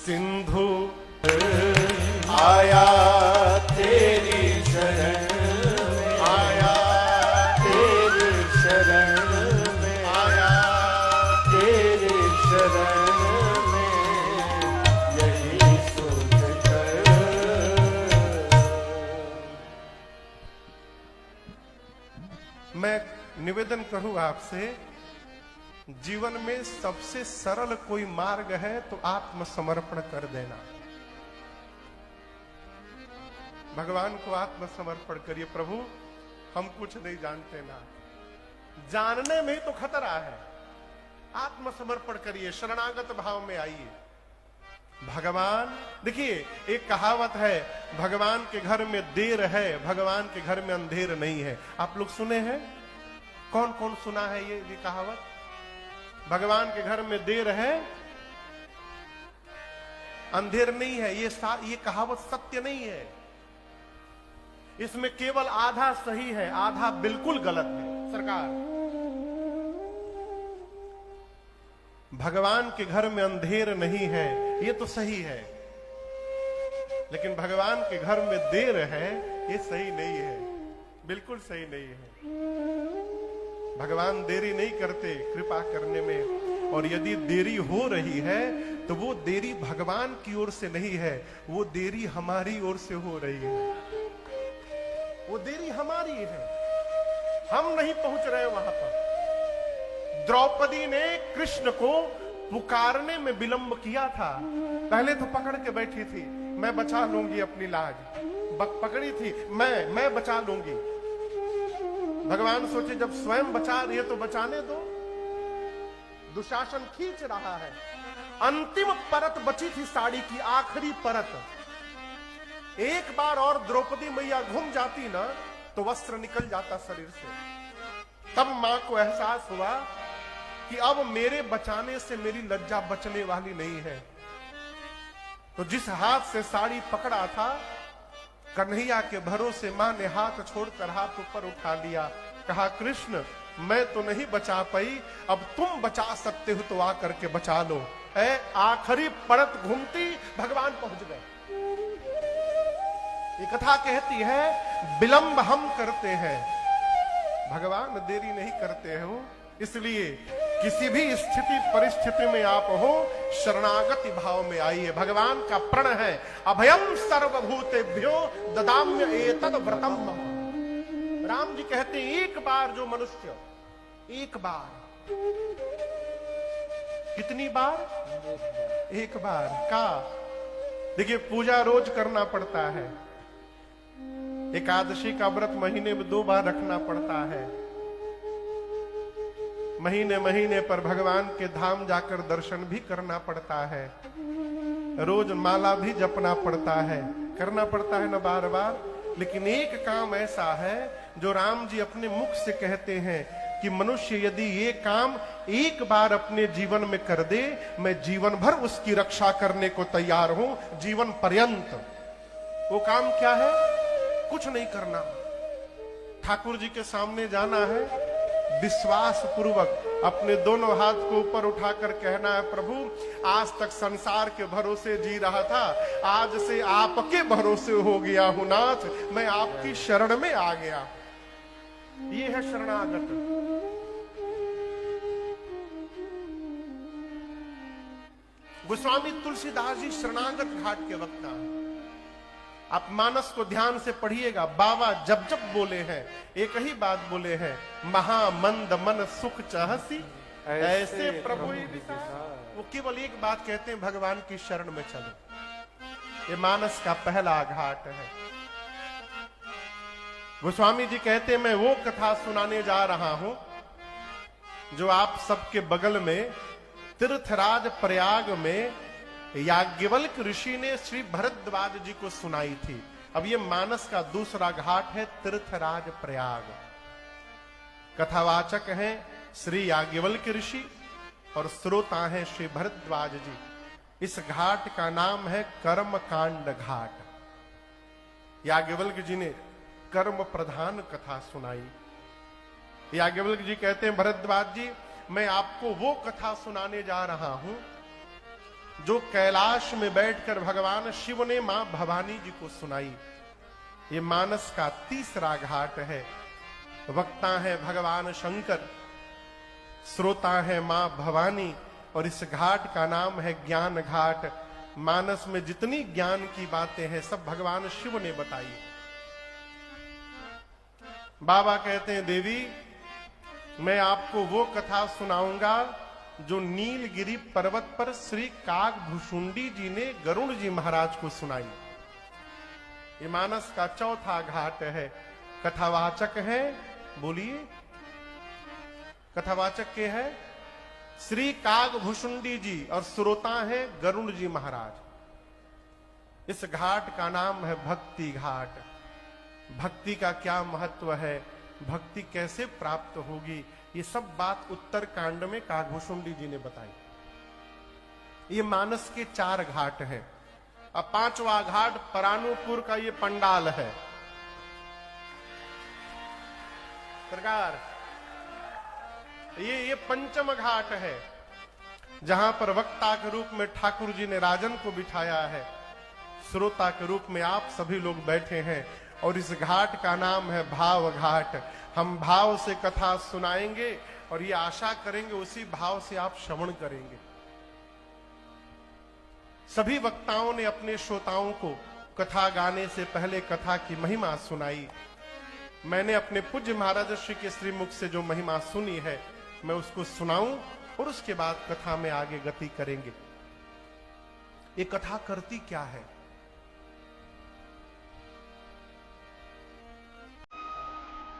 सिंधु आया तेरी शरण में, आया तेरी शरण में, आया तेरी शरण में, यही सोच कर। मैं निवेदन करूं आपसे, जीवन में सबसे सरल कोई मार्ग है तो आत्मसमर्पण कर देना। भगवान को आत्मसमर्पण करिए। प्रभु हम कुछ नहीं जानते ना, जानने में तो खतरा है। आत्मसमर्पण करिए, शरणागत भाव में आइए। भगवान, देखिए एक कहावत है, भगवान के घर में देर है, भगवान के घर में अंधेर नहीं है। आप लोग सुने हैं? कौन कौन सुना है ये कहावत? भगवान के घर में देर है, अंधेर नहीं है। ये कहावत सत्य नहीं है। इसमें केवल आधा सही है, आधा बिल्कुल गलत है। सरकार, भगवान के घर में अंधेर नहीं है, ये तो सही है, लेकिन भगवान के घर में देर है, ये सही नहीं है, बिल्कुल सही नहीं है। भगवान देरी नहीं करते कृपा करने में, और यदि देरी हो रही है तो वो देरी भगवान की ओर से नहीं है, वो देरी हमारी ओर से हो रही है। वो देरी हमारी है, हम नहीं पहुंच रहे वहां पर। द्रौपदी ने कृष्ण को पुकारने में विलंब किया था। पहले तो पकड़ के बैठी थी, मैं बचा लूंगी अपनी लाज, पकड़ी थी, मैं बचा लूंगी। भगवान सोचे जब स्वयं बचा रही है तो बचाने दो। दुशासन खींच रहा है, अंतिम परत बची थी साड़ी की, आखिरी परत। एक बार और द्रौपदी मैया घूम जाती ना तो वस्त्र निकल जाता शरीर से। तब मां को एहसास हुआ कि अब मेरे बचाने से मेरी लज्जा बचने वाली नहीं है। तो जिस हाथ से साड़ी पकड़ा था, कन्हैया के भरोसे मां ने हाथ छोड़कर हाथ ऊपर उठा लिया। कहा, कृष्ण मैं तो नहीं बचा पाई, अब तुम बचा सकते हो तो आकर के बचा लो। आखिरी परत घूमती भगवान पहुंच गए। ये कथा कहती है विलंब हम करते हैं, भगवान देरी नहीं करते हो। इसलिए किसी भी स्थिति परिस्थिति में आप हो, शरणागति भाव में आइए। भगवान का प्रण है, अभयम सर्वभूतेभ्यो ददाम्य एतद व्रतम। राम जी कहते हैं एक बार जो मनुष्य, एक बार, कितनी बार? एक बार का। देखिए पूजा रोज करना पड़ता है, एकादशी का व्रत महीने में 2 बार रखना पड़ता है, महीने महीने पर भगवान के धाम जाकर दर्शन भी करना पड़ता है, रोज माला भी जपना पड़ता है, करना पड़ता है ना बार बार। लेकिन एक काम ऐसा है जो राम जी अपने मुख से कहते हैं कि मनुष्य यदि ये काम एक बार अपने जीवन में कर दे, मैं जीवन भर उसकी रक्षा करने को तैयार हूं, जीवन पर्यंत। वो काम क्या है? कुछ नहीं करना, ठाकुर जी के सामने जाना है, विश्वास पूर्वक अपने दोनों हाथ को ऊपर उठाकर कहना है, प्रभु आज तक संसार के भरोसे जी रहा था, आज से आपके भरोसे हो गया हूं नाथ, मैं आपकी शरण में आ गया। ये है शरणागत। गोस्वामी तुलसीदास जी शरणागत घाट के वक्ता हैं। आप मानस को ध्यान से पढ़िएगा, बाबा जब जब बोले हैं एक ही बात बोले हैं, महामंद मन सुख चाहसी ऐसे प्रभु ही विचार। वो केवल एक बात कहते हैं, भगवान की शरण में चलो। ये मानस का पहला घाट है। गोस्वामी जी कहते हैं, मैं वो कथा सुनाने जा रहा हूं जो आप सबके बगल में तीर्थराज प्रयाग में याज्ञवल्क्य ऋषि ने श्री भरद्वाज जी को सुनाई थी। अब ये मानस का दूसरा घाट है तीर्थराज प्रयाग। कथावाचक हैं श्री याज्ञवल्क्य ऋषि और श्रोता हैं श्री भरद्वाज जी। इस घाट का नाम है कर्मकांड घाट। याज्ञवल्क्य जी ने कर्म प्रधान कथा सुनाई। याज्ञवल्क्य जी कहते हैं, भरद्वाज जी मैं आपको वो कथा सुनाने जा रहा हूं जो कैलाश में बैठकर भगवान शिव ने मां भवानी जी को सुनाई। ये मानस का तीसरा घाट है। वक्ता है भगवान शंकर, श्रोता है मां भवानी, और इस घाट का नाम है ज्ञान घाट। मानस में जितनी ज्ञान की बातें हैं सब भगवान शिव ने बताई। बाबा कहते हैं, देवी मैं आपको वो कथा सुनाऊंगा जो नीलगिरी पर्वत पर श्री कागभूषुंडी जी ने गरुड़ जी महाराज को सुनाई। ये मानस का चौथा घाट है। कथावाचक है, बोलिए, कथावाचक के है श्री कागभूषुंडी जी और श्रोता है गरुड़ जी महाराज। इस घाट का नाम है भक्ति घाट। भक्ति का क्या महत्व है, भक्ति कैसे प्राप्त होगी, ये सब बात उत्तर कांड में कागभूषुंडी जी ने बताई। ये मानस के 4 घाट हैं। अब 5वां घाट परानुपुर का ये पंडाल है। सरकार, ये पंचम घाट है, जहां पर वक्ता के रूप में ठाकुर जी ने राजन को बिठाया है, श्रोता के रूप में आप सभी लोग बैठे हैं, और इस घाट का नाम है भाव घाट। हम भाव से कथा सुनाएंगे और ये आशा करेंगे उसी भाव से आप श्रवण करेंगे। सभी वक्ताओं ने अपने श्रोताओं को कथा गाने से पहले कथा की महिमा सुनाई। मैंने अपने पूज्य महाराज श्री के श्रीमुख से जो महिमा सुनी है मैं उसको सुनाऊं और उसके बाद कथा में आगे गति करेंगे। ये कथा करती क्या है?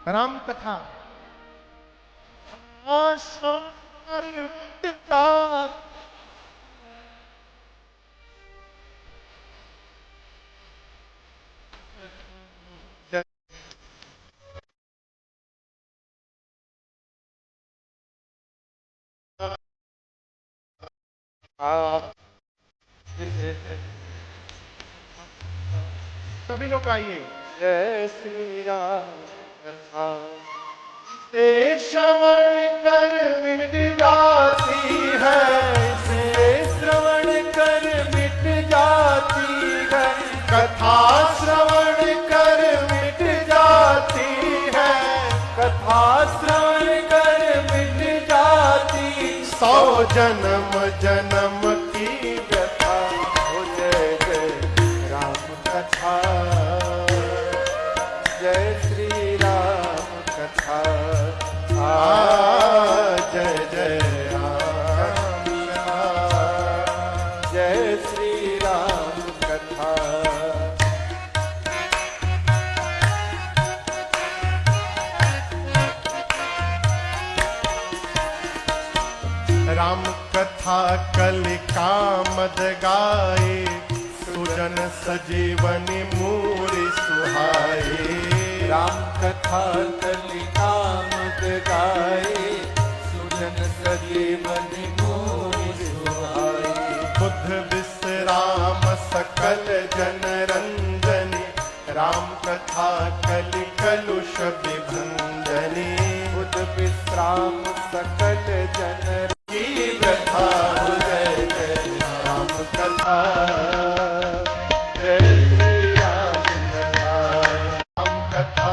राम कथा। सभी लोग आइए। जय श्री राम कथा से श्रवण कर मिट जाती है, से श्रवण कर मिट जाती है, कथा श्रवण कर मिट जाती है, कथा श्रवण कर मिट जाती। 100 जन्म जन्म की व्यथा हो, जय जय राम कथा, जय श्री राम कथा, जय जय राम कथा, जय श्री राम कथा। राम कथा कलिका मद गाए, सुजन सजीवनी मूरि सुहाए। राम कथा कलिका मद गाए, सुजन सजीवनी मूरि सुहाए। बुद्ध विश्राम सकल जन रंजनी, राम कथा कलि कलुष विभंजनी। बुद्ध विश्राम सकल जन की व्यथा हो, जय जय राम कथा, जय श्री राम कथा। राम कथा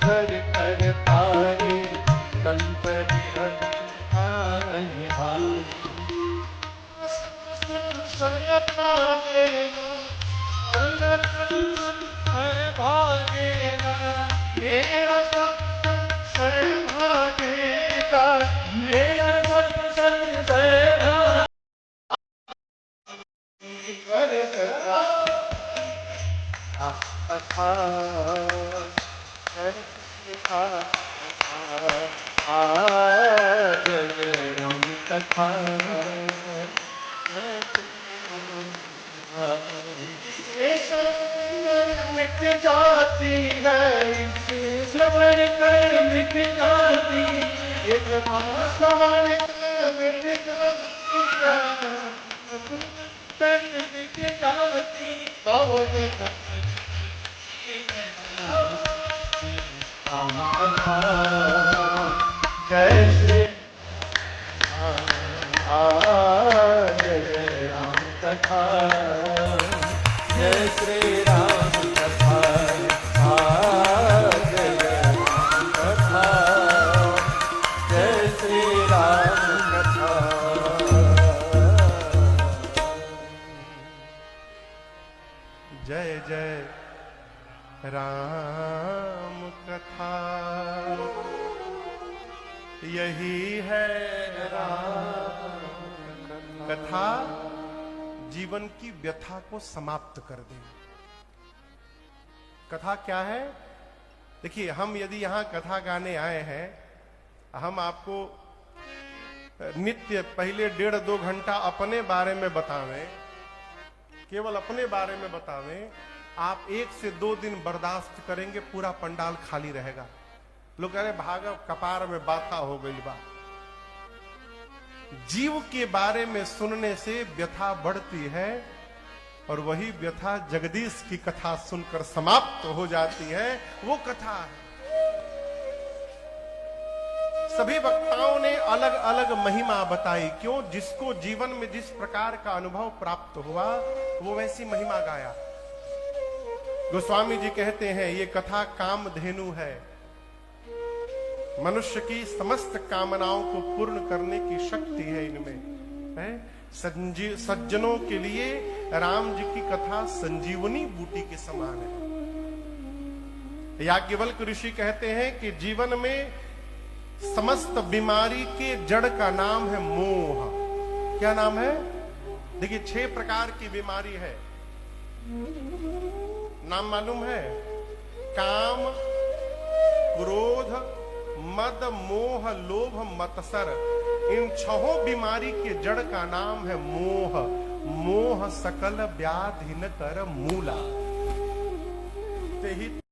कर कर तारे, कंपरि हरि भाई। मेरा सर्वभागेगा, मेरा कथा कथा मिट जाती है, श्रवण कर मिट जाती, एक श्रवण कर मिट जाती है, मिट जाती। जय श्री जय राम कथा जय श्री राम कथा जय राम कथा जय श्री राम कथा जय जय राम कथा यही है राम कथा जीवन की व्यथा को समाप्त कर दे। कथा क्या है? देखिए, हम यदि यहां कथा गाने आए हैं, हम आपको नित्य पहले 1.5-2 घंटा अपने बारे में बतावें, केवल अपने बारे में बतावें, आप 1 से 2 दिन बर्दाश्त करेंगे, पूरा पंडाल खाली रहेगा। लोग कह रहे भागा कपार में बाथा हो गई बा। जीव के बारे में सुनने से व्यथा बढ़ती है और वही व्यथा जगदीश की कथा सुनकर समाप्त हो जाती है। वो कथा है। सभी वक्ताओं ने अलग अलग महिमा बताई। क्यों? जिसको जीवन में जिस प्रकार का अनुभव प्राप्त हुआ वो वैसी महिमा गाया। गोस्वामी जी कहते हैं ये कथा कामधेनु है, मनुष्य की समस्त कामनाओं को पूर्ण करने की शक्ति है इनमें है। सज्जनों के लिए राम जी की कथा संजीवनी बूटी के समान है। याज्ञवल्क्य ऋषि कहते हैं कि जीवन में समस्त बीमारी के जड़ का नाम है मोह। क्या नाम है? देखिए, 6 प्रकार की बीमारी है। नाम मालूम है? काम, क्रोध, मद, मोह, लोभ, मत्सर। इन 6 बीमारी के जड़ का नाम है मोह। मोह सकल व्याधि न कर मूला। ते ही